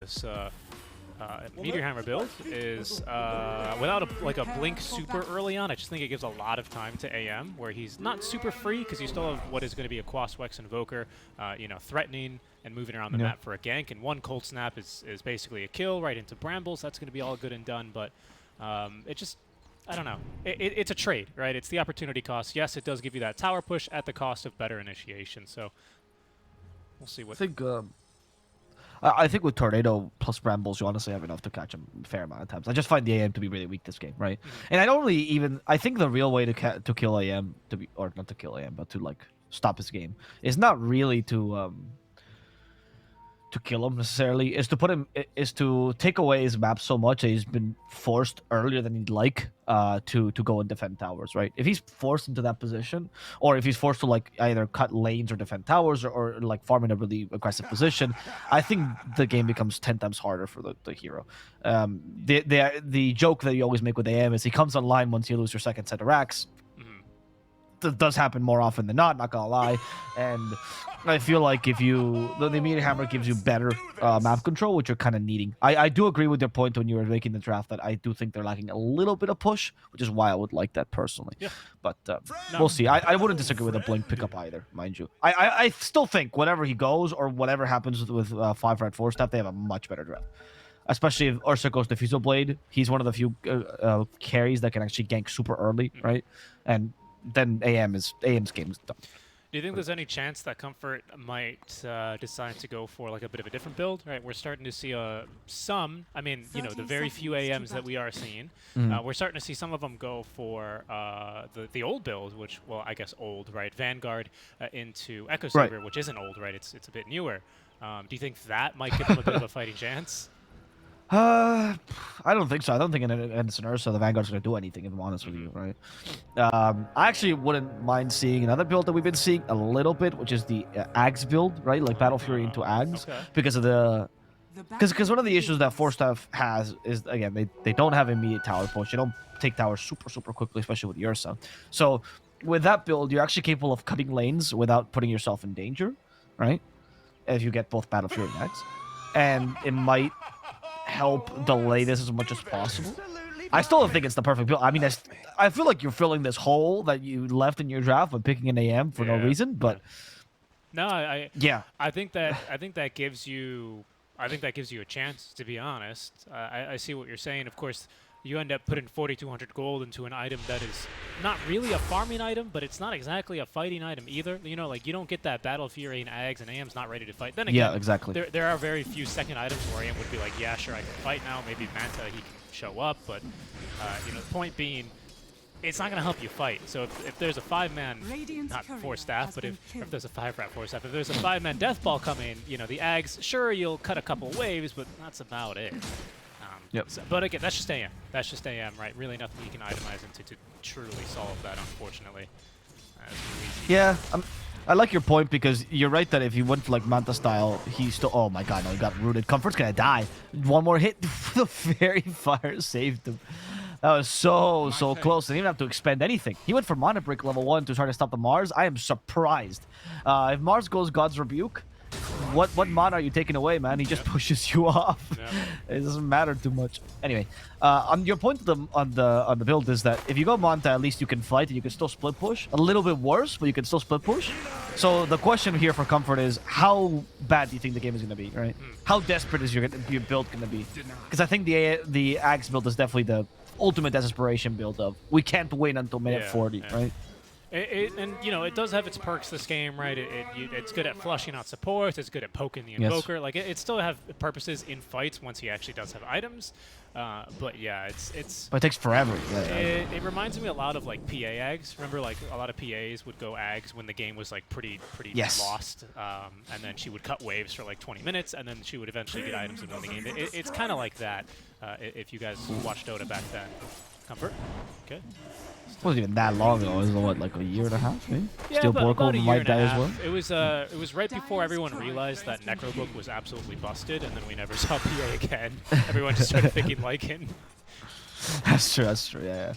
this Meteor Hammer build is without a blink super early on. I just think it gives a lot of time to AM, where he's not super free because you still have what is going to be a Quas Wex Invoker, threatening and moving around the map for a gank. And one Cold Snap is basically a kill right into Brambles. That's going to be all good and done, but it just, I don't know. It's a trade, right? It's the opportunity cost. Yes, it does give you that tower push at the cost of better initiation. So we'll see what. I think with Tornado plus Brambles, you honestly have enough to catch him a fair amount of times. I just find the AM to be really weak this game, right? And I don't really even... I think the real way to kill AM, or not to kill AM, but to, like, stop his game, is not really to kill him necessarily, is to take away his map so much that he's been forced earlier than he'd like to go and defend towers, right? If he's forced into that position, or if he's forced to like either cut lanes or defend towers, or like farm in a really aggressive position, I think the game becomes 10 times harder for the hero. The joke that you always make with AM is he comes online once you lose your second set of racks. That does happen more often than not gonna lie, and I feel like if the Meteor Hammer gives you better map control, which you're kind of needing. I do agree with your point when you were making the draft that I do think they're lacking a little bit of push, which is why I would like that personally. Yeah. But we'll see. I wouldn't disagree with a blink pickup either, mind you. I still think whenever he goes or whatever happens with 5RATFORCESTAFF, they have a much better draft. Especially if Ursa goes Diffusal Blade, he's one of the few carries that can actually gank super early, right? And then AM's game is done. Do you think there's any chance that Comfort might decide to go for like a bit of a different build? Right, we're starting to see some. I mean, the very few AMs that we are seeing, we're starting to see some of them go for the old build, which, well, I guess old, right? Vanguard into Echo Saber, which isn't old, right? It's a bit newer. Do you think that might give them a bit of a fighting chance? I don't think so. I don't think in Ursa the Vanguard's going to do anything, if I'm honest with you, right? I actually wouldn't mind seeing another build that we've been seeing a little bit, which is the Ags build, right? Like Battle Fury into Ags, because of because one of the issues that ForceStaff has is, again, they don't have immediate tower push. They don't take towers super quickly, especially with Ursa. So with that build, you're actually capable of cutting lanes without putting yourself in danger, right? If you get both Battle Fury and Ags, and it might help delay this as much as possible. I still don't think it's the perfect build. I mean, I feel like you're filling this hole that you left in your draft by picking an AM for no reason, but no, I think that gives you a chance, to be honest. I see what you're saying. Of course, you end up putting 4,200 gold into an item that is not really a farming item, but it's not exactly a fighting item either. You don't get that Battle Fury and Ags, and AM's not ready to fight. Then again, yeah, exactly. There are very few second items where AM would be like, yeah, sure, I can fight now. Maybe Manta, he can show up, but the point being, it's not going to help you fight. So if there's a 5-man, not ForceStaff, but if there's a 5RATFORCESTAFF, if there's a 5-man Death Ball coming, the Ags, sure, you'll cut a couple waves, but that's about it. But again, that's just AM. That's just AM, right? Really nothing you can itemize into to truly solve that, unfortunately. Yeah, I like your point, because you're right that if he went like Manta style, he still... Oh my god, no, he got rooted. Comfort's gonna die. One more hit. The Fairy Fire saved him. That was so close. They didn't even have to expend anything. He went for Mana Break level 1 to try to stop the Mars. I am surprised. If Mars goes God's Rebuke, what mana are you taking away, man? He just pushes you off. It doesn't matter too much. Anyway, on your point on the build is that if you go Manta, at least you can fight and you can still split push. A little bit worse, but you can still split push. So the question here for Comfort is, how bad do you think the game is going to be, right? How desperate is your build going to be? Because I think the Axe build is definitely the ultimate desperation build of, we can't win until minute 40, right? It does have its perks, this game, right? It's good at flushing out supports. It's good at poking the Invoker. Yes. Like, it still have purposes in fights once he actually does have items. But yeah, it's... But it takes forever. It reminds me a lot of, like, PA Ags. Remember, like, a lot of PAs would go Ags when the game was, like, pretty lost. And then she would cut waves for, like, 20 minutes, and then she would eventually get items and win the game. It's kind of like that, if you guys watched Dota back then. Comfort? Okay. It wasn't even that long ago. It was, what, like a year and a half, maybe? Yeah, Still about a year might and die a half. as well. It was right before everyone realized that Necrobook was absolutely busted, and then we never saw PA again. Everyone just started thinking Lycan. That's true, yeah.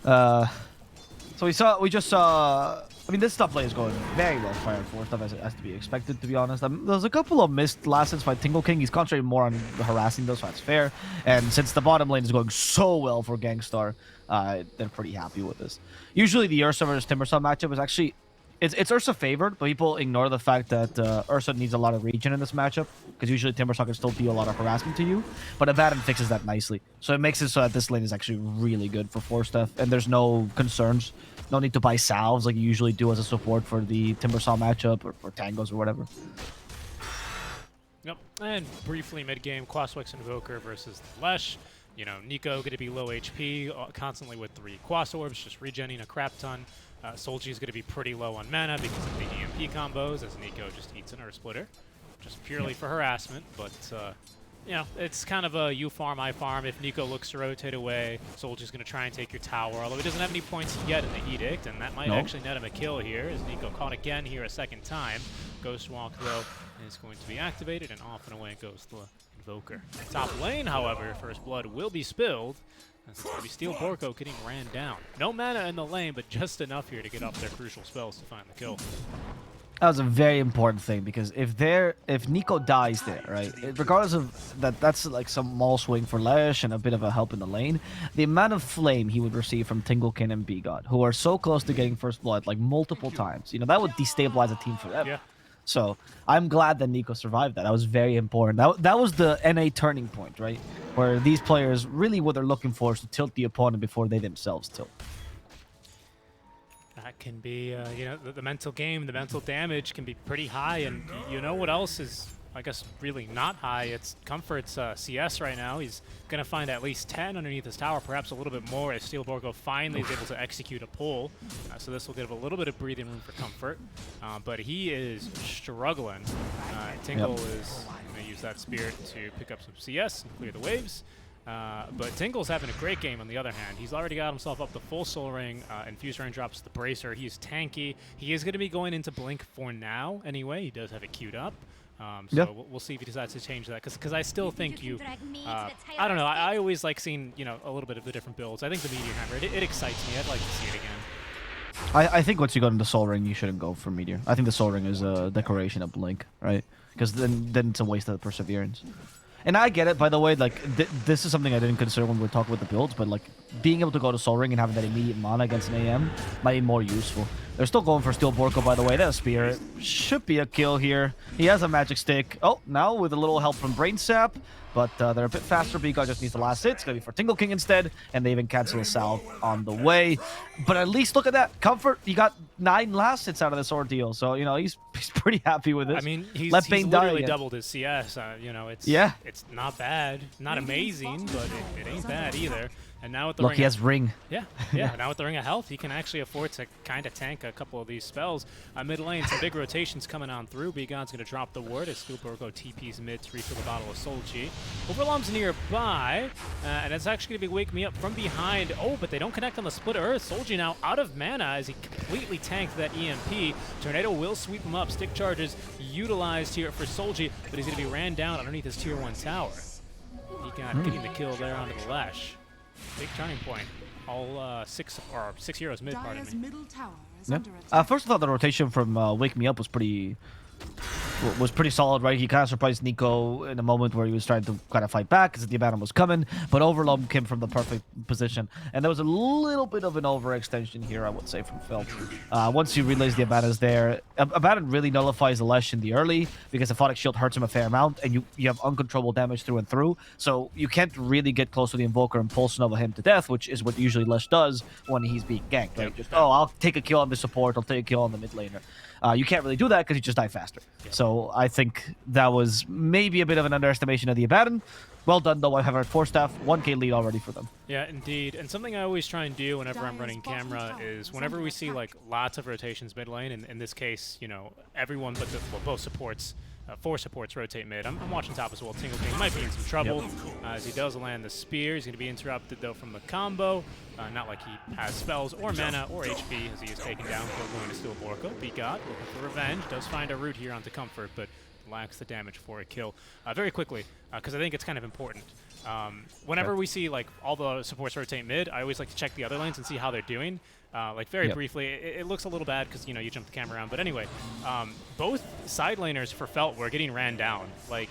So we just saw I mean, this top lane is going very well for 5RATFORCESTAFF as to be expected, to be honest. There's a couple of missed last hits by Tingle King. He's concentrating more on harassing those, so that's fair. And since the bottom lane is going so well for Gangstar, they're pretty happy with this. Usually the Ursa versus Timbersaw matchup is actually... It's Ursa favored, but people ignore the fact that Ursa needs a lot of regen in this matchup, because usually Timbersaw can still deal a lot of harassment to you, but Abaddon fixes that nicely. So it makes it so that this lane is actually really good for ForceStaff, and there's no concerns. No need to buy salves like you usually do as a support for the Timbersaw matchup or for tangos or whatever. Yep, and briefly mid-game, Quaswex Invoker versus Lesh. You know, Nico going to be low HP, constantly with 3 Quas Orbs, just regenning a crap ton. Solji is going to be pretty low on mana because of the EMP combos, as Nico just eats an Earth Splitter, just purely for harassment. But, you know, it's kind of a you farm, I farm. If Nico looks to rotate away, Solji's going to try and take your tower, although he doesn't have any points yet in the Edict, and that might actually net him a kill here, as Nico caught again here a second time. Ghost Walk, though, is going to be activated, and off and away goes the Invoker. Top lane, however, First Blood will be spilled. It's going to be Steel Borko getting ran down. No mana in the lane, but just enough here to get off their crucial spells to find the kill. That was a very important thing, because if Nico dies there, right, regardless of that's like some small swing for Lesh and a bit of a help in the lane, the amount of flame he would receive from Tingleken and B-God, who are so close to getting First Blood like multiple times, you know, that would destabilize a team forever. Yeah. So I'm glad that Nico survived that. That was very important. That was the NA turning point, right? Where these players really what they're looking for is to tilt the opponent before they themselves tilt. That can be, you know, the mental game, the mental damage can be pretty high, and you know what else is, I guess, really not high? It's Comfort's CS right now. He's going to find at least 10 underneath his tower, perhaps a little bit more, as Steel Borgo finally is able to execute a pull. So this will give a little bit of breathing room for Comfort. But he is struggling. Tingle is going to use that Spirit to pick up some CS and clear the waves. But Tingle's having a great game on the other hand. He's already got himself up the full Soul Ring. Infuse Ring drops the Bracer. He's tanky. He is going to be going into Blink for now anyway. He does have it queued up. So we'll see if he decides to change that, because I still think you, I don't know, I always like seeing, you know, a little bit of the different builds. I think the Meteor Hammer, it excites me. I'd like to see it again. I think once you go into Soul Ring, you shouldn't go for Meteor. I think the Soul Ring is a decoration of Blink, right? Because then it's a waste of Perseverance. And I get it, by the way, like, this is something I didn't consider when we were talking about the builds, but, like, being able to go to Soul Ring and having that immediate mana against an AM might be more useful. They're still going for Steel Borko, by the way. That Spirit should be a kill here. He has a Magic Stick. Oh, now with a little help from Brain Sap, but they're a bit faster. B-God just needs the last hit. It's going to be for Tingle King instead, and they even cancel a salve on the way. But at least look at that. Comfort, he got 9 last hits out of this ordeal, so, you know, he's pretty happy with this. I mean, he's literally doubled his CS. You know, it's not bad. Not amazing, but it ain't bad either. And now with the Look, he has Ring. Yeah. Now with the Ring of Health, he can actually afford to kind of tank a couple of these spells. Mid lane, some big rotations coming on through. B-God's going to drop the ward as Steel Borgo TP's mid to refill the bottle of Solji. Overlom's nearby, and it's actually going to be Wake Me Up from behind. Oh, but they don't connect on the split Earth. Solji now out of mana as he completely tanked that EMP. Tornado will sweep him up. Stick charges utilized here for Solji, but he's going to be ran down underneath his tier 1 tower. B-God getting the kill there onto the Lash. Big turning point. All 6 heroes mid, pardon me. First I thought the rotation from Wake Me Up was pretty solid, right? He kind of surprised Nico in a moment where he was trying to kind of fight back because the Abaddon was coming, but Overloam came from the perfect position. And there was a little bit of an overextension here, I would say, from Phil. Once you realize the Abaddon's there, Abaddon really nullifies the Lesh in the early because the Photic Shield hurts him a fair amount, and you have uncontrollable damage through and through, so you can't really get close to the Invoker and Pulse Nova him to death, which is what usually Lesh does when he's being ganked, right? Just, oh, I'll take a kill on the support, I'll take a kill on the mid laner. You can't really do that because you just die faster. So I think that was maybe a bit of an underestimation of the Abaddon. Well done, though, by 5RATFORCESTAFF. 1k lead already for them. Yeah, indeed. And something I always try and do whenever I'm running camera is whenever we see, like, lots of rotations mid lane, and in this case, you know, everyone but both supports, 4 supports rotate mid. I'm watching top as well. Tingle King might be in some trouble as he does land the spear. He's going to be interrupted, though, from the combo. Not like he has spells or mana or HP as he is taken down for going to Steel Borko. B-God looking for revenge. Does find a route here onto Comfort, but lacks the damage for a kill. Very quickly, because I think it's kind of important. Whenever we see like all the supports rotate mid, I always like to check the other lanes and see how they're doing. Like very briefly, it looks a little bad because you jump the camera around. But anyway, both side laners for Felt were getting ran down. Like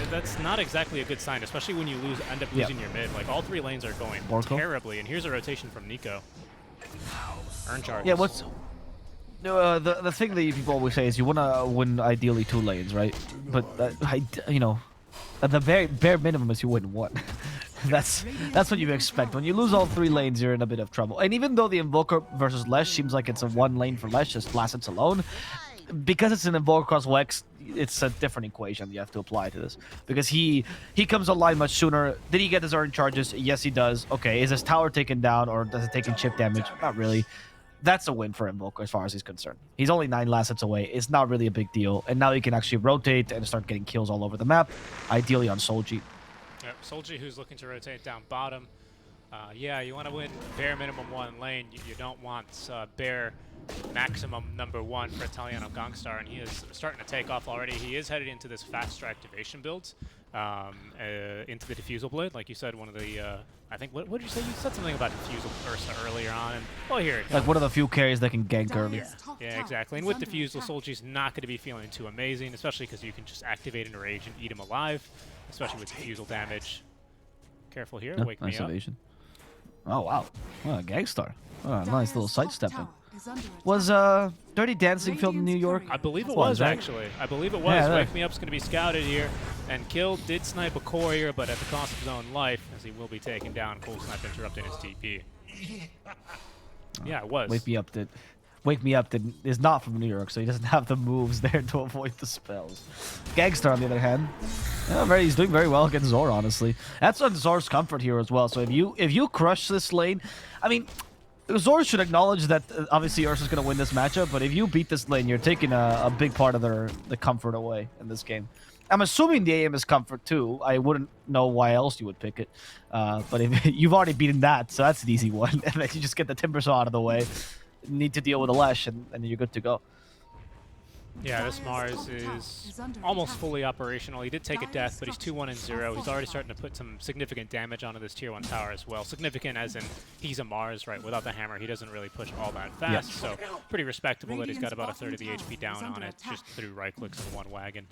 that's not exactly a good sign, especially when you end up losing your mid. Like all 3 lanes are going terribly. And here's a rotation from Nico. Earn charges. Yeah, what's the thing that people always say is you want to win ideally 2 lanes, right? But at the very bare minimum is you win 1. That's what you expect. When you lose all 3 lanes, you're in a bit of trouble. And even though the Invoker versus Lesh seems like it's a 1 lane for Lesh, just Lassets alone, because it's an Invoker cross Wex, it's a different equation you have to apply to this. Because he comes online much sooner. Did he get his earned charges? Yes, he does. Okay, is his tower taken down or does it take chip damage? Not really. That's a win for Invoker as far as he's concerned. He's only 9 Lassets away. It's not really a big deal. And now he can actually rotate and start getting kills all over the map, ideally on Solji. Yep, Solji who's looking to rotate down bottom. Yeah, you want to win bare minimum 1 lane. You don't want bare maximum number 1 for Italiano Gangstar, and he is starting to take off already. He is headed into this faster activation builds, into the Diffusal Blade, like you said, one of the, I think, what did you say? You said something about Diffusal Ursa earlier on, and, well, here it comes. Like one of the few carries that can gank early. Yeah, exactly. And with Diffusal, Solji's not going to be feeling too amazing, especially because you can just activate an Rage and eat him alive, especially with Diffusal damage. Careful here, wake nice me up. Evasion. Oh, wow. Oh, Gangstar. Oh, nice little sidestepping. Was Dirty Dancing filmed in New York? I believe it was, actually. I believe it was. Yeah, Wake Me Up's going to be scouted here and killed. Did snipe a courier, but at the cost of his own life, as he will be taken down. Cool Snipe interrupting his TP. Yeah, it was. Wake Me Up is not from New York, so he doesn't have the moves there to avoid the spells. Gangstar, on the other hand, he's doing very well against Zor, honestly. That's on Zor's comfort here as well. So if you crush this lane, I mean, Zor should acknowledge that obviously Ursa's going to win this matchup, but if you beat this lane, you're taking a big part of the comfort away in this game. I'm assuming the AM is comfort too. I wouldn't know why else you would pick it. But if you've already beaten that, so that's an easy one. And then you just get the Timber Saw out of the way. Need to deal with a Lesh, and you're good to go. Yeah, this Mars is almost fully operational. He did take a death, but he's 2-1 and 0. He's already starting to put some significant damage onto this tier 1 tower as well. Significant as in he's a Mars, right? Without the hammer, he doesn't really push all that fast. So pretty respectable that he's got about a third of the HP down on it just through right clicks and 1 wagon.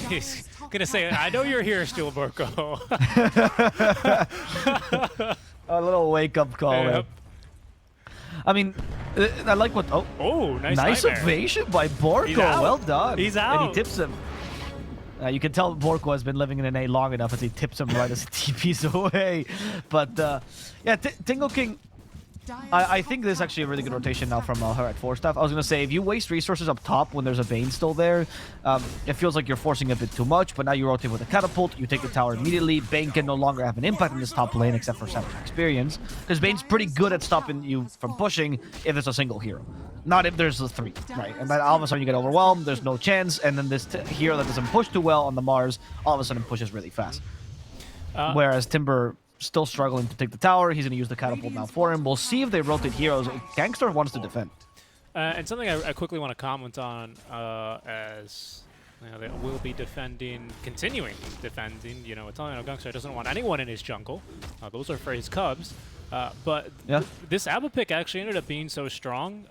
He's gonna say, I know you're here, Steelborko. A little wake-up call. Yep. I mean, I like what... Oh, nice evasion by Borko. Well done. He's out. And he tips him. You can tell Borko has been living in an A long enough as he tips him right as he TPs away. But, yeah, Tingle King... I think this is actually a really good rotation now from her at 4-staff. I was going to say, if you waste resources up top when there's a Bane still there, it feels like you're forcing a bit too much, but now you rotate with a Catapult, you take the tower immediately. Bane can no longer have an impact in this top lane except for Savage Experience, because Bane's pretty good at stopping you from pushing if there's a single hero. Not if there's a 3, right? And then all of a sudden you get overwhelmed, there's no chance, and then this hero that doesn't push too well on the Mars, all of a sudden pushes really fast. Whereas Timber... still struggling to take the tower. He's going to use the Catapult now for him. We'll see if they rotate heroes. Gangstar wants to defend. And something I quickly want to comment on, as they will be continuing defending. Italiano Gangstar doesn't want anyone in his jungle. Those are for his cubs. But this ABBA pick actually ended up being so strong.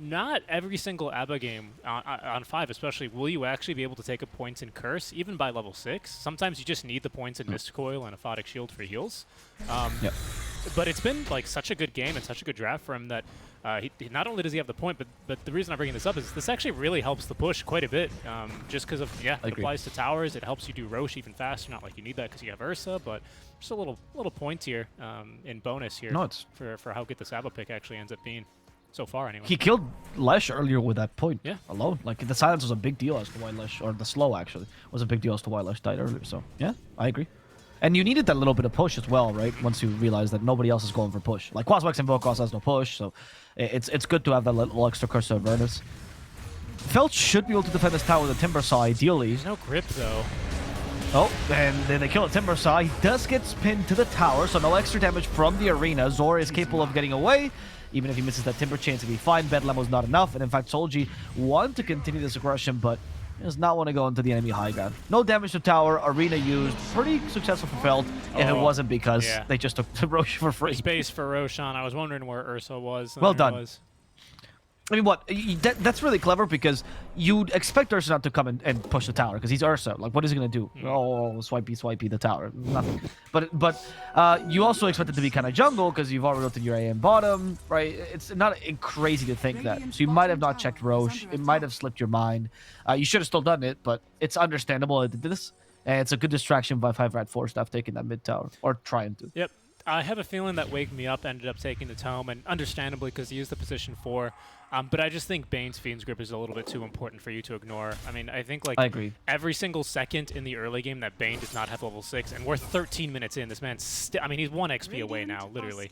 Not every single ABBA game on 5 especially will you actually be able to take a points in Curse, even by level 6. Sometimes you just need the points in Mist Coil and Aphotic Shield for heals. But it's been like such a good game and such a good draft for him that he not only does he have the point, but the reason I'm bringing this up is this actually really helps the push quite a bit. Just because of, it applies to towers. It helps you do Roche even faster. Not like you need that because you have Ursa, but just a little point here in bonus here for how good this ABBA pick actually ends up being. So far, anyway. He killed Lesh earlier with that point alone. Like, the silence was a big deal as to why Lesh, or the slow actually, was a big deal as to why Lesh died earlier. So, yeah, I agree. And you needed that little bit of push as well, right? Once you realize that nobody else is going for push. Like, Quaswex and Vokos has no push, so it's good to have that little extra curse of awareness. Felt should be able to defend this tower with a Timber Saw, ideally. There's no grip, though. Oh, and then they kill a Timber Saw. He does get pinned to the tower, so no extra damage from the arena. Zor is capable of getting away. Even if he misses that Timber chance, he'll be fine. Bedlam was not enough, and in fact, Solji wanted to continue this aggression, but Does not want to go into the enemy high ground. No damage to tower. Arena used. Pretty successful for Feld. If it wasn't because they just took the Rosh for free. Space for Roshan. I was wondering where Ursa was. Well done. I mean, what? That's really clever because you'd expect Ursa not to come and push the tower because he's Ursa. Like, what is he going to do? Oh, swipey the tower. Nothing. But you also expect it to be kind of jungle because you've already rotated your AM bottom, right? It's not crazy to think that. So you might have not checked Rosh. It might have slipped your mind. You should have still done it, but it's understandable it did this. And it's a good distraction by 5RATFORCESTAFF taking that mid tower, or trying to. Yep. I have a feeling that Wake Me Up ended up taking the tome, and understandably because he used the position 4. But I just think Bane's Fiend's Grip is a little bit too important for you to ignore. I mean, I think like I agree. Every single second in the early game that Bane does not have level 6, and we're 13 minutes in, this man's I mean, he's 1 XP away now, literally.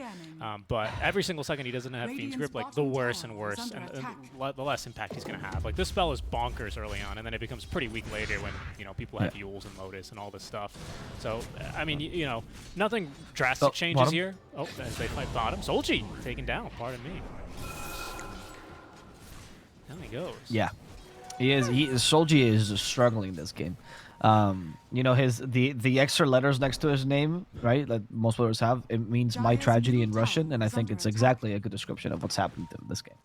But every single second he doesn't have Fiend's Grip, like the worse and worse, and the less impact he's going to have. Like this spell is bonkers early on, and then it becomes pretty weak later when, you know, people have Yules and Lotus and all this stuff. So, I mean, you know, nothing drastic changes bottom. here. Oh, as they fight bottom. Solji taken down, pardon me. Down he goes. Yeah, he is. Solji is struggling this game. You know, the extra letters next to his name, right? That most players have. It means my tragedy in Russian, and I think it's exactly a good description of what's happening to him this game.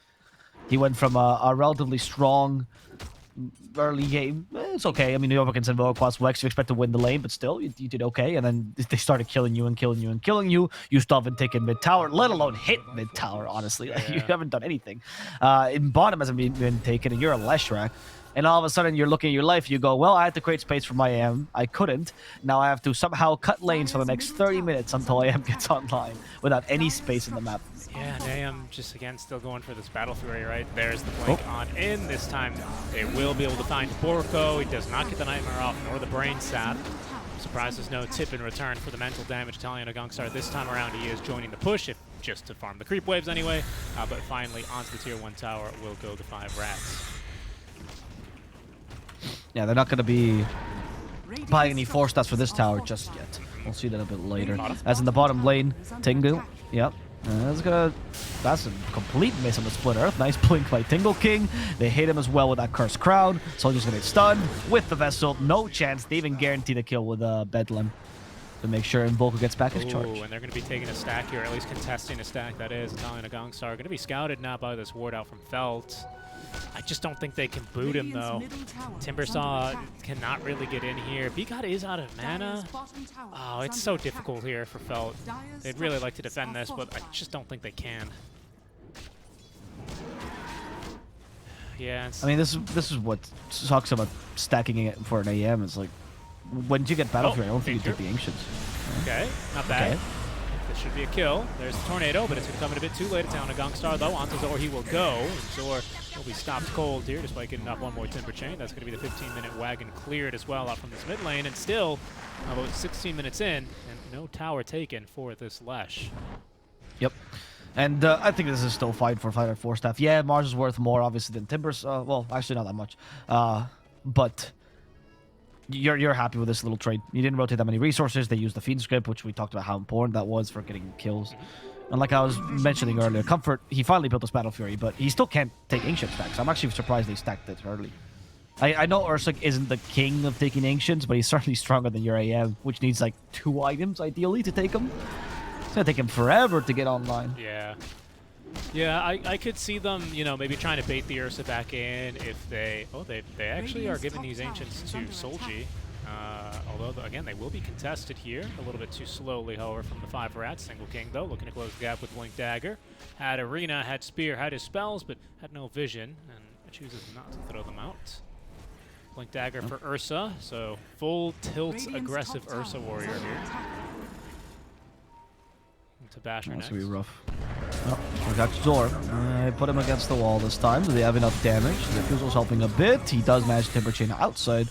He went from a relatively strong early game. It's okay. I mean, you against Invoke plus Wex, you expect to win the lane, but still, you did okay. And then they started killing you and killing you and killing you. You still haven't taken mid tower, let alone hit mid tower. Honestly, like, you haven't done anything. In bottom hasn't been taken, and you're a Leshrac. And all of a sudden, you're looking at your life. You go, well, I had to create space for my AM. I couldn't. Now I have to somehow cut lanes for the next 30 minutes until AM gets online without any space in the map. Yeah, and AM just, again, still going for this Battle Fury, right? There's the blink on in. This time, they will be able to find Borko. He does not get the Nightmare off, nor the Brain Sap. I'm surprised there's no tip in return for the mental damage Italiano Gongstar. This time around, he is joining the push, if just to farm the creep waves anyway. But finally, onto the tier 1 tower will go the 5RATs. Yeah, they're not going to be buying any 4 stats for this tower just yet. We'll see that a bit later. As in the bottom lane, Tingle. Yep. That's a complete miss on the Split Earth. Nice blink by Tingle King. They hit him as well with that Cursed Crown. Soldier's gonna get stunned with the Vessel. No chance. They even guarantee the kill with Bedlam to make sure Invoker gets back his charge. And they're gonna be taking a stack here, or at least contesting a stack. That is Italian Gongstar. Gonna be scouted now by this ward out from Felt. I just don't think they can boot him, though. Timbersaw cannot really get in here. Beacon is out of mana. Oh, it's so difficult here for Felt. They'd really like to defend this, but I just don't think they can. Yeah. I mean, this is what sucks about stacking it for an AM. It's like, when you get Battle Fury, I don't think you take the Ancients. Okay, not bad. Okay. This should be a kill. There's the Tornado, but it's going to come in a bit too late. It's down to Gongstar, though. Onto Zor he will go. And Zor will be stopped cold here, despite getting off one more Timber Chain. That's going to be the 15-minute wagon cleared as well out from this mid lane. And still, about 16 minutes in, and no tower taken for this Lesh. Yep. And I think this is still fine for 5RATFORCESTAFF. Yeah, Mars is worth more, obviously, than Timbers. Well, actually, not that much. But you're happy with this little trade. You didn't rotate that many resources. They used the Fiend Script, which we talked about how important that was for getting kills. And like I was mentioning earlier, Comfort, he finally built this Battle Fury, but he still can't take Ancient stacks. I'm actually surprised they stacked it early. I know Ursa isn't the king of taking Ancients, but he's certainly stronger than your AM, which needs like 2 items, ideally, to take him. It's going to take him forever to get online. Yeah. Yeah, I could see them, you know, maybe trying to bait the Ursa back in if they... Oh, they actually are giving these Ancients to Solji. Although, again, they will be contested here. A little bit too slowly, however, from the 5RATs. Single King, though, looking to close the gap with Blink Dagger. Had Arena, had Spear, had his spells, but had no vision, and chooses not to throw them out. Blink Dagger for Ursa, so full tilt aggressive Ursa warrior here. To Basher next. That's going to be rough. Oh, we got Zor. I put him against the wall this time. Do they have enough damage? The Fusel's helping a bit. He does manage Timber Chain outside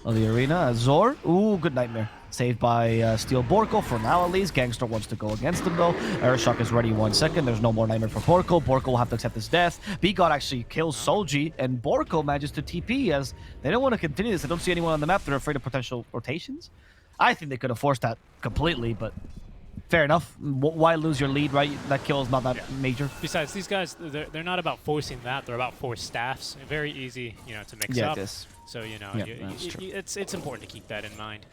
of the arena. Zor. Ooh, good Nightmare. Saved by Steel Borko for now at least. Gangstar wants to go against him though. Airshock is ready 1 second. There's no more Nightmare for Borko. Borko will have to accept his death. B-God actually kills Solji, and Borko manages to TP as they don't want to continue this. They don't see anyone on the map. They're afraid of potential rotations. I think they could have forced that completely, but fair enough. Why lose your lead, right? That kill is not that major. Besides, these guys, they're not about forcing that. They're about force staffs. Very easy, you know, to mix up. So, you know, Yeah, that's true. it's important to keep that in mind.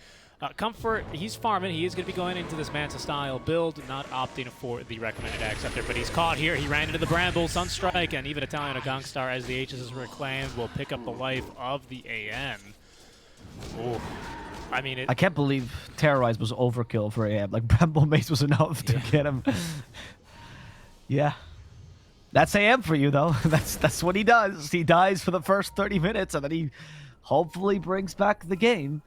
Comfort, he's farming. He is going to be going into this Manta-style build, not opting for the recommended acceptor, but he's caught here. He ran into the Bramble, Sunstrike, and even Italian Gangstar, as the H's is reclaimed, will pick up the life of the AM. Ooh. I mean, I can't believe Terrorize was overkill for AM. Like, Bramble Mace was enough to get him. Yeah. That's AM for you, though. That's what he does. He dies for the first 30 minutes, and then he hopefully brings back the game.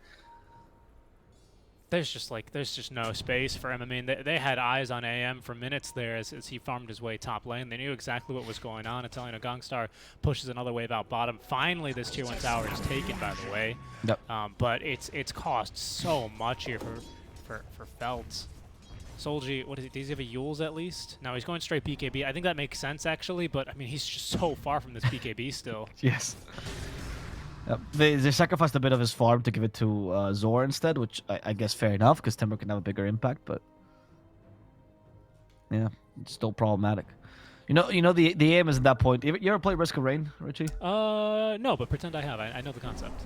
There's just no space for him. I mean, they had eyes on AM for minutes there as he farmed his way top lane. They knew exactly what was going on. Italian Gangstar pushes another wave out bottom. Finally, this tier 1 tower is taken, by the way. Yep. But it's cost so much here for Felt. Solji, what is it? Does he have a Yules at least? No, he's going straight BKB. I think that makes sense, actually, but I mean, he's just so far from this BKB still. Yes. They sacrificed a bit of his farm to give it to Zor instead, which I guess fair enough, because Timber can have a bigger impact, but yeah, it's still problematic. You know the aim is at that point. You ever play Risk of Rain, Richie? No, but pretend I have. I know the concept.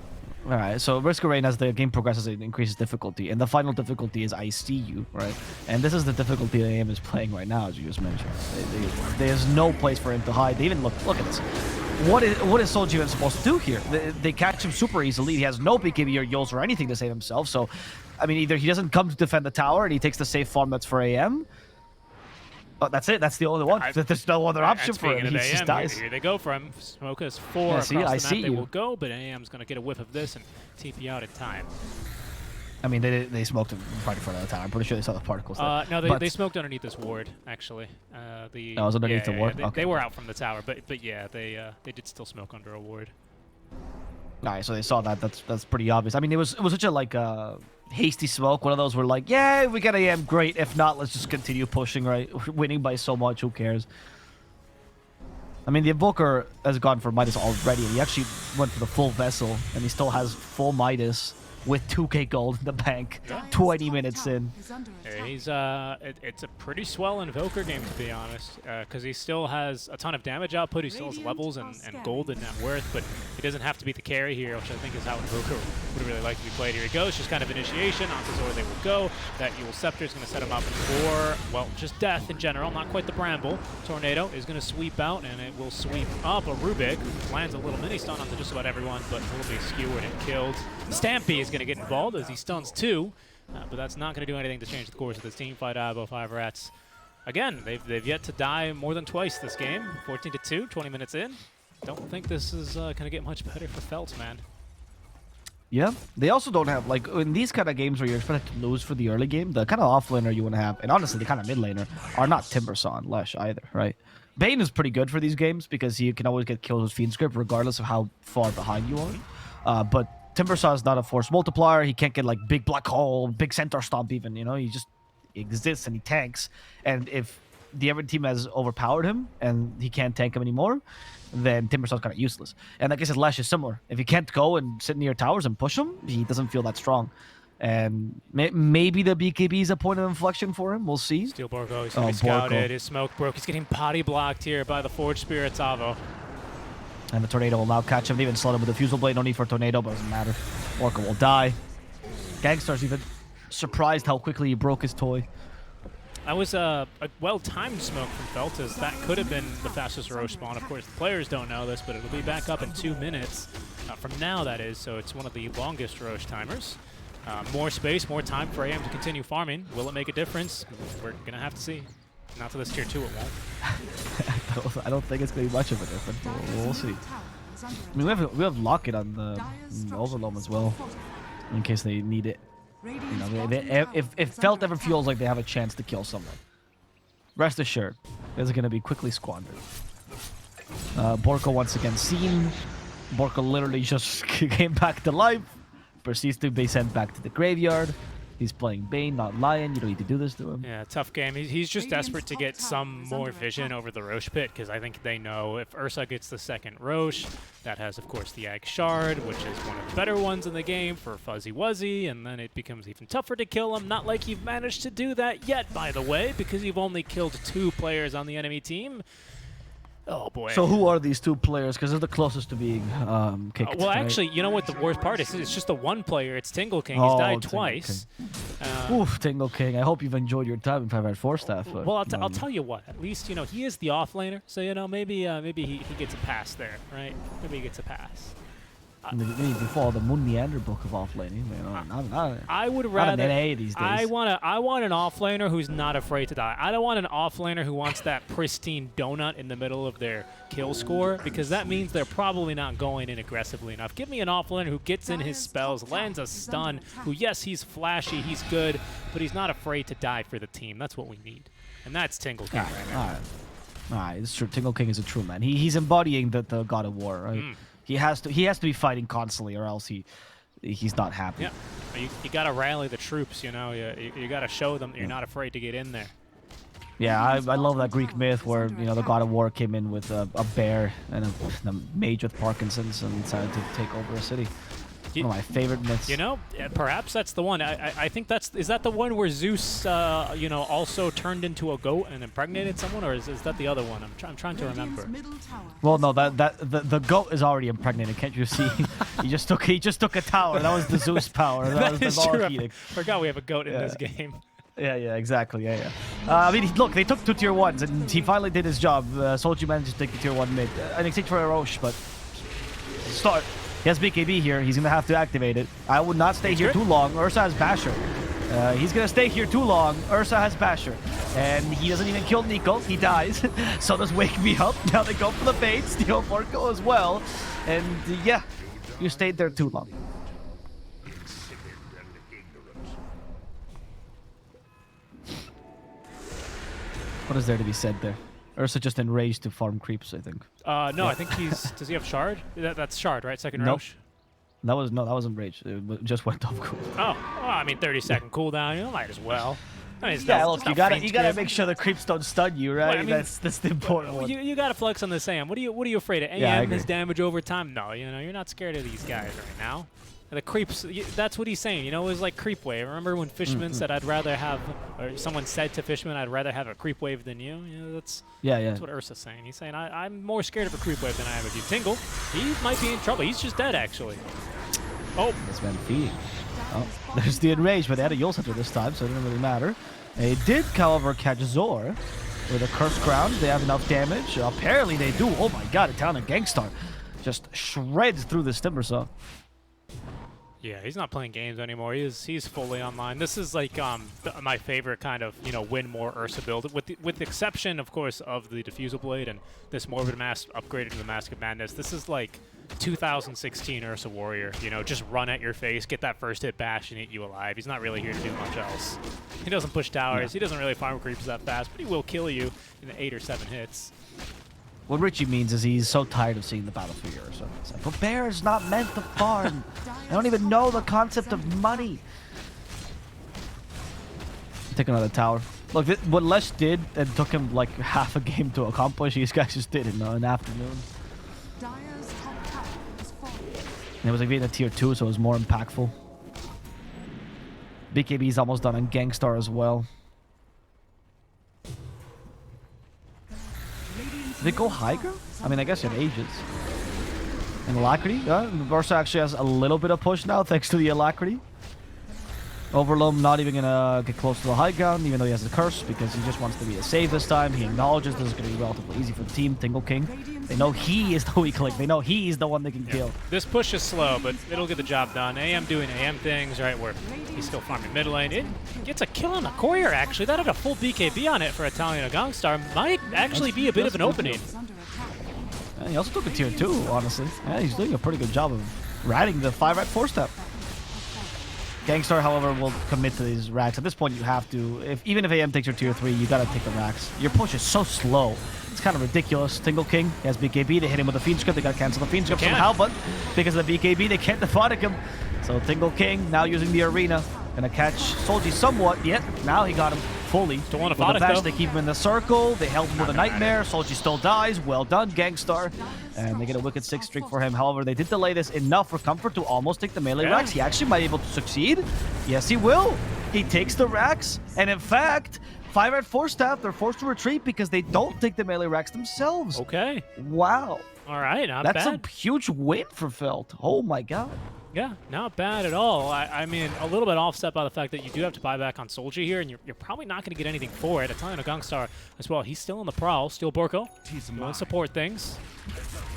All right, so Risk of Rain, as the game progresses, it increases difficulty, and the final difficulty is I See You, right? And this is the difficulty the AM is playing right now, as you just mentioned. There's no place for him to hide. They even look at this. What is Solji even supposed to do here? They catch him super easily. He has no BKB or Yules or anything to save himself. So, I mean, either he doesn't come to defend the tower and he takes the safe farm that's for AM. Oh, that's it. That's the only one. There's no other option for him. He just dies. Here they go for him. Smoke has 4 across the map. They will go, but AM's going to get a whiff of this and TP out in time. I mean, they smoked him right in front of the tower. I'm pretty sure they saw the particles there. No, they smoked underneath this ward, actually. That was underneath the ward? Yeah, okay. They were out from the tower, but yeah, they did still smoke under a ward. All right, so they saw that. That's pretty obvious. I mean, it was such a hasty smoke. One of those where like, yeah, we get AM, great. If not, let's just continue pushing. Right, we're winning by so much. Who cares? I mean, the Invoker has gone for Midas already. He actually went for the full Vessel, and he still has full Midas with 2k gold in the bank, 20 minutes in. He's it's a pretty swell Invoker game, to be honest, because he still has a ton of damage output, he still has levels and gold and net worth, but he doesn't have to be the carry here, which I think is how Invoker would really like to be played. Here he goes, just kind of initiation, onto Zor they will go. That Yule Scepter is going to set him up for, well, just death in general, not quite the Bramble. Tornado is going to sweep out, and it will sweep up a Rubik, lands a little mini-stun onto just about everyone, but will be skewered and killed. Stampy is going to get involved as he stuns 2, but that's not going to do anything to change the course of this team fight. 5RATs. Again, they've yet to die more than twice this game. 14-2, 20 minutes in. Don't think this is going to get much better for Felt, man. Yeah, they also don't have, like, in these kind of games where you're expected to lose for the early game, the kind of offlaner you want to have, and honestly, the kind of mid laner, are not Timbersaw and Lesh either, right? Bane is pretty good for these games because he can always get killed with Fiend Script regardless of how far behind you are. But Timbersaw is not a force multiplier. He can't get like big black hole, big centaur stomp even, you know? He just exists and he tanks. And if the other team has overpowered him and he can't tank him anymore, then Timbersaw's kind of useless. And like I said, Lash is similar. If he can't go and sit near towers and push him, he doesn't feel that strong. And maybe the BKB is a point of inflection for him. We'll see. Steel Borgo, he's going to be scouted. His smoke broke. He's getting potty blocked here by the Forge Spirit Avo. And the Tornado will now catch him. They even slot him with the Fusel Blade. No need for a Tornado, but it doesn't matter. Orca will die. Gangstar's even surprised how quickly he broke his toy. That was a well-timed smoke from Felt, as that could have been the fastest Roche spawn. Of course, the players don't know this, but it'll be back up in 2 minutes. From now, that is, so it's one of the longest Roche timers. More space, more time for AM to continue farming. Will it make a difference? We're going to have to see. Not to this tier 2, it won't. I don't think it's going to be much of a difference. We'll see. I mean, we have Locket on the Overloam as well, in case they need it. You know, if Felt ever feels like they have a chance to kill someone, rest assured, it's going to be quickly squandered. Borko once again seen. Borko literally just came back to life. Proceeds to be sent back to the graveyard. He's playing Bane, not Lion. You don't need to do this to him. Yeah, tough game. He's just desperate to get some more vision over the Roche pit, because I think they know if Ursa gets the second Roche, that has, of course, the Ag Shard, which is one of the better ones in the game for Fuzzy Wuzzy, and then it becomes even tougher to kill him. Not like you've managed to do that yet, by the way, because you've only killed 2 players on the enemy team. Oh boy. So who are these two players? Because they're the closest to being kicked. Well, right? actually, you know what the worst part is? It's just the one player. It's Tingle King. He's died twice. Oof, Tingle King. I hope you've enjoyed your time in 5RATFORCESTAFF. Well, I'll tell you what. At least, you know, he is the offlaner. So, you know, maybe he gets a pass there, right? Maybe he gets a pass. Maybe you follow the Moon Meander book of offlaning. I would rather. Not an NA these days. I want an offlaner who's not afraid to die. I don't want an offlaner who wants that pristine donut in the middle of their kill score, because that means they're probably not going in aggressively enough. Give me an offlaner who gets in his spells, lands a stun, who, yes, he's flashy, he's good, but he's not afraid to die for the team. That's what we need. And that's Tingle King right now. All right, it's true. Tingle King is a true man. He's embodying the God of War, right? He has to be fighting constantly, or else he's not happy. Yeah, you gotta rally the troops. You know, you gotta show them that you're not afraid to get in there. Yeah, I love that Greek myth where, you know, the God of War came in with a bear and a mage with Parkinson's and decided to take over a city. One of my favorite myths. You know, perhaps that's the one. I think is that the one where Zeus, you know, also turned into a goat and impregnated someone, or is that the other one? I'm trying to remember. Well, no, the goat is already impregnated. Can't you see? he just took a tower. That was the Zeus power. That was the true. I forgot we have a goat in this game. Yeah, exactly. Yeah. I mean, look, they took 2 tier 1s, and he finally did his job. Solji managed to take the tier 1 mid. An exchange for a Roche, but start. He has BKB here. He's going to have to activate it. I would not stay here too long. Ursa has Basher. He's going to stay here too long. Ursa has Basher. And he doesn't even kill Nico. He dies. So does Wake Me Up. Now they go for the bait. Steal Porco as well. And yeah, you stayed there too long. What is there to be said there? Ursa just enraged to farm creeps, I think. No, I think he's... Does he have Shard? That's Shard, right? Second nope. Roche? That was enraged. It just went off cool. Oh, well, I mean, 30-second cooldown. You might as well. I mean, yeah, look, you gotta make sure the creeps don't stun you, right? Well, I mean, that's the important one. You gotta flex on this AM. What are you afraid of? AM is damage over time? No, you know, you're not scared of these guys right now. The creeps, that's what he's saying, you know, it was like creep wave. Remember when Fishman said, I'd rather have, or someone said to Fishman, I'd rather have a creep wave than you? You know, that's what Ursa's saying. He's saying, I'm more scared of a creep wave than I am of you. Tingle, he might be in trouble. He's just dead, actually. Oh. This man feeding. Oh, there's the enrage, but they had a Yule Center this time, so it didn't really matter. They did, however, catch Zor with a Curse Crown. They have enough damage. Apparently they do. Oh my god, Italian Gangstar just shreds through this Timbersaw. Yeah, he's not playing games anymore. He's fully online. This is like my favorite kind of, you know, win more Ursa build, with the exception, of course, of the Diffusal Blade and this Morbid Mask upgraded to the Mask of Madness. This is like 2016 Ursa Warrior. You know, just run at your face, get that first hit bash, and eat you alive. He's not really here to do much else. He doesn't push towers. He doesn't really farm creeps that fast, but he will kill you in 8 or 7 hits. What Richie means is he's so tired of seeing the battlefield or something. It's like, but Bear's not meant to farm. I don't even know the concept of money. Take another tower. Look, what Lesh did, and took him like half a game to accomplish, these guys just did in an afternoon. And it was like being a tier 2, so it was more impactful. BKB's almost done on Gangstar as well. Did they go high ground? I mean, I guess it ages. And Alacrity, yeah. Ursa actually has a little bit of push now, thanks to the Alacrity. Overloam not even gonna get close to the high ground, even though he has a curse, because he just wants to be a save this time. He acknowledges this is gonna be relatively easy for the team. Tingle King, they know he is the weak link. They know he's the one they can kill. This push is slow, but it'll get the job done. AM doing AM things, right, where he's still farming mid lane. It gets a kill on the courier, actually. That had a full BKB on it for Italian Gangstar. Might actually be a bit of an opening. And he also took a tier 2, honestly. Yeah, he's doing a pretty good job of ratting the 5RATFORCESTAFF. Gangstar, however, will commit to these racks. At this point, you have to. Even if AM takes your tier 3, you gotta take the racks. Your push is so slow. It's kind of ridiculous. Tingle King has BKB. They hit him with a Fiend Script. They gotta cancel the Fiend Script somehow, but because of the BKB, they can't defonic him. So Tingle King now using the arena. Gonna catch Solji somewhat. Yet, now he got him fully. Don't want to with fight the bash, they keep him in the circle. They help him with a Nightmare. Solji still dies. Well done, Gangstar. And they get a wicked 6 streak for him. However, they did delay this enough for Comfort to almost take the melee racks. He actually might be able to succeed. Yes, he will. He takes the racks. And in fact, 5RATFORCESTAFF, they're forced to retreat because they don't take the melee racks themselves. Okay. Wow. All right, not That's bad. a huge win for Felt. Oh my god. Yeah, not bad at all. I mean, a little bit offset by the fact that you do have to buy back on Soldier here, and you're probably not going to get anything for it. Italiano Gangstar as well. He's still on the prowl. Still Borko. He's doing support things.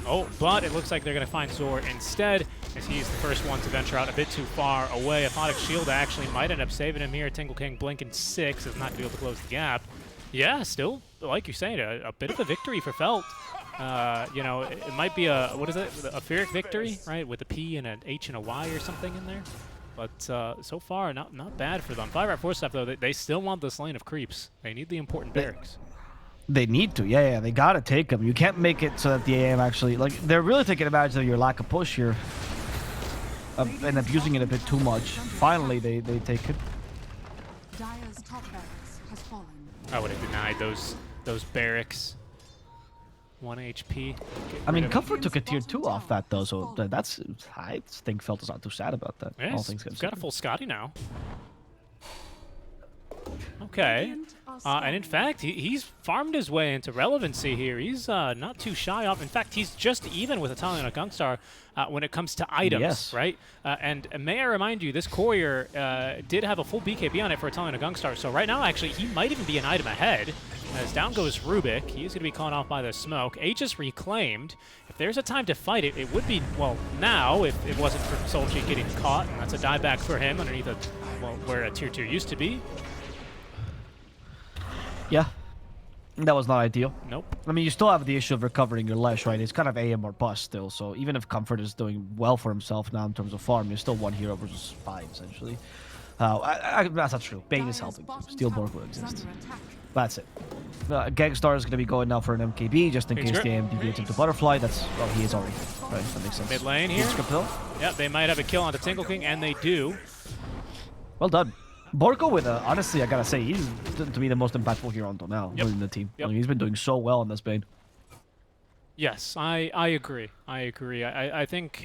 Oh, but it looks like they're going to find Zor instead, as he's the first one to venture out a bit too far away. Aphotic Shield actually might end up saving him here. Tingle King blinking 6 is not going to be able to close the gap. Yeah, still, like you're saying, a bit of a victory for Felt. You know, it might be a, what is it, a Pyrrhic victory, right, with a P and an H and a Y or something in there. But so far, not bad for them. 5RATFORCESTAFF, though, they still want this lane of creeps. They need the important barracks. They need to, yeah, they gotta take them. You can't make it so that the AM actually, like, they're really taking advantage of your lack of push here. And abusing it a bit too much. Finally, they take it. Dire's top barracks has fallen. I would have denied those barracks. 1 HP. I mean, Comfort took a tier 2 off that, though, so that's, I think Felt is not too sad about that. Yeah, all things he's got a full Scotty now. Okay. And in fact, he's farmed his way into relevancy here. He's not too shy off. In fact, he's just even with Italiano Gangstar when it comes to items, right? And may I remind you, this courier did have a full BKB on it for Italiano Gangstar. So right now, actually, he might even be an item ahead. As down goes Rubik. He's going to be caught off by the smoke. H is reclaimed. If there's a time to fight it, it would be, well, now, if it wasn't for Solji getting caught. And that's a dieback for him underneath a, well, where a tier 2 used to be. Yeah, that was not ideal. Nope. I mean, you still have the issue of recovering your Lesh, right? It's kind of AM or bust still, so even if Comfort is doing well for himself now in terms of farm, you're still 1 hero versus 5, essentially. That's not true. Bane is helping. Steel Borg exists. That's it. Gangstar is going to be going now for an MKB, just in case the AM deviates into Butterfly. That's, well, he is already. Right, that makes sense. Mid lane here. Yep, they might have a kill onto Tingle King, and they do. Well done. Borko with honestly, I gotta say, he's to me the most impactful hero until now within the team. Like, he's been doing so well in this Bane. Yes, I agree. I agree. I think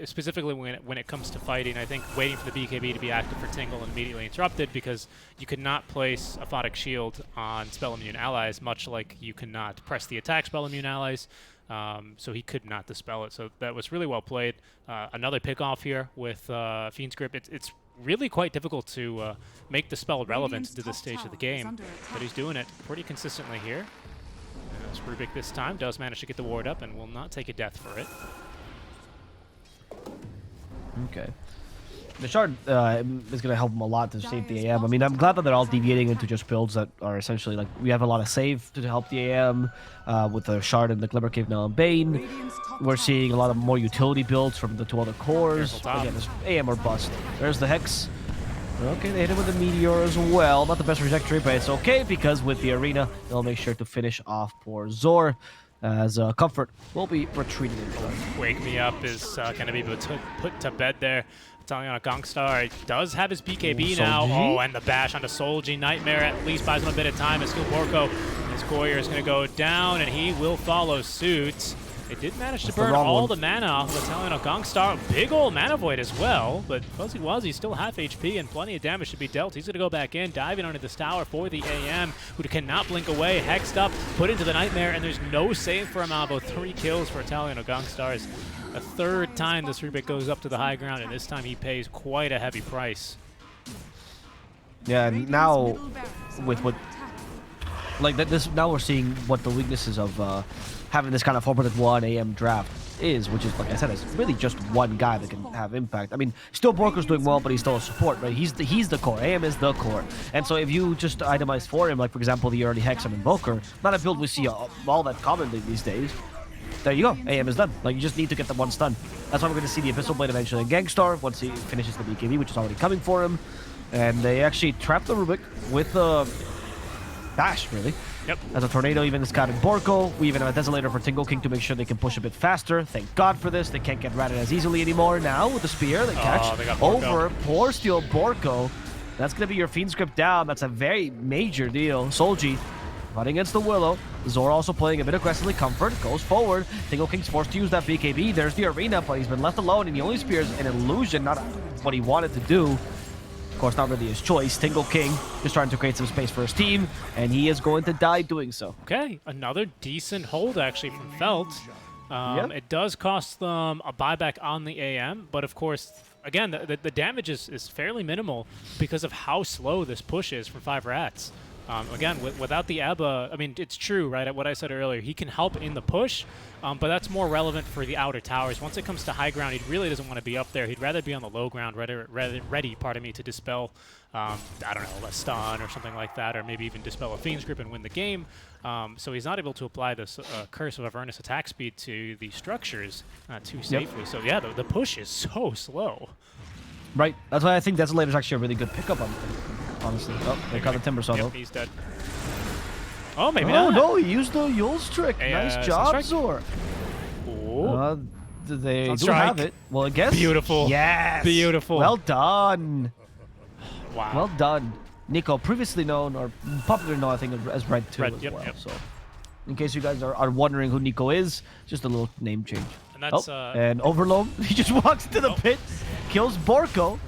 specifically when it comes to fighting, I think waiting for the BKB to be active for Tingle and immediately interrupted, because you could not place Aphotic Shield on spell immune allies, much like you cannot press the attack spell immune allies. So he could not dispel it. So that was really well played. Another pick off here with Fiend's Grip. It's really quite difficult to make the spell relevant to this stage of the game, but he's doing it pretty consistently here. As Rubik this time does manage to get the ward up and will not take a death for it. Okay. The shard is going to help him a lot to save the AM. I mean, I'm glad that they're all deviating into just builds that are essentially like, we have a lot of save to help the AM with the shard and the Glimmer Cave now and Bane. We're seeing a lot of more utility builds from the 2 other cores. Again, it's AM or bust. There's the Hex. Okay, they hit him with the Meteor as well. Not the best trajectory, but it's okay, because with the Arena, they'll make sure to finish off poor Zor, as Comfort will be retreating in front. Wake Me Up is going to be put to bed there. Italiano Gangstar does have his BKB now. Oh, and the bash onto Solji. Nightmare at least buys him a bit of time, as Skill Borko, his courier is going to go down, and he will follow suit. They did manage to burn all the mana off of Italiano Gangstar. Big old mana void as well, but Fuzzy Wuzzy's still half HP and plenty of damage to be dealt. He's going to go back in, diving onto this tower for the AM, who cannot blink away. Hexed up, put into the Nightmare, and there's no save for Amabo. 3 kills for Italiano Gangstar. It's a 3rd time this Rubik goes up to the high ground, and this time he pays quite a heavy price. Yeah, and now with what, like this, now we're seeing what the weaknesses of having this kind of 4-1 AM draft is, which is, like I said, is really just one guy that can have impact. I mean, still Borko's doing well, but he's still a support, right? He's the core. AM is the core. And so if you just itemize for him, like for example the early Hex and Invoker, not a build we see all that commonly these days, there you go. AM is done. Like, you just need to get the 1 stun. That's why we're going to see the Abyssal Blade eventually in Gangstar once he finishes the BKB, which is already coming for him. And they actually trap the Rubik with the dash, really. Yep. As a Tornado even scouted Borko. We even have a Desolator for Tingle King to make sure they can push a bit faster. Thank God for this. They can't get ratted as easily anymore. Now with the Spear, they catch over poor Steel Borko. That's going to be your Fiend's Grip down. That's a very major deal. Solji running against the Willow. Zor also playing a bit aggressively. Comfort goes forward. Tingle King's forced to use that BKB. There's the Arena, but he's been left alone, and he only spears an illusion, not what he wanted to do. course, not really his choice. Tingle King just trying to create some space for his team, and he is going to die doing so. Okay, another decent hold actually from Felt. It does cost them a buyback on the AM, but of course, again, the damage is fairly minimal because of how slow this push is from 5RATS. Again, without the ABBA, I mean, it's true, right, what I said earlier. He can help in the push, but that's more relevant for the outer towers. Once it comes to high ground, he really doesn't want to be up there. He'd rather be on the low ground, ready to dispel, I don't know, a stun or something like that, or maybe even dispel a Fiend's Grip and win the game. So he's not able to apply this Curse of Avernus attack speed to the structures too safely. So yeah, the push is so slow. Right, that's why I think Desolator's actually a really good pickup on honestly. Oh, they got the Timber Saw though. He's dead. Oh, maybe not. Oh, not. no, he used the Yule's trick. Nice job, Zor. They do have it. Well, I guess. Beautiful. Yes. Beautiful. Well done. Wow. Well done. Nico, previously known, or popularly known, I think, as Red 2 as well. Yep. So, in case you guys are wondering who Nico is, just a little name change. And that's and Overloam, he just walks into the pit, kills Borko.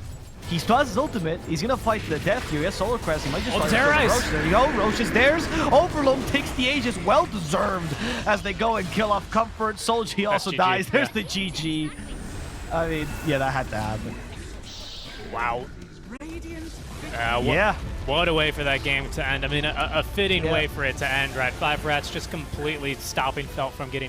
He spawns his ultimate. He's gonna fight the death here. He has Solar Crest. He might just Roche. There you go. Roche is theirs. Overloam takes the Aegis. Well deserved as they go and kill off Comfort. Solji also dies. There's the GG. I mean, yeah, that had to happen. Wow. What a way for that game to end. I mean, a fitting way for it to end, right? 5RATS just completely stopping Felt from getting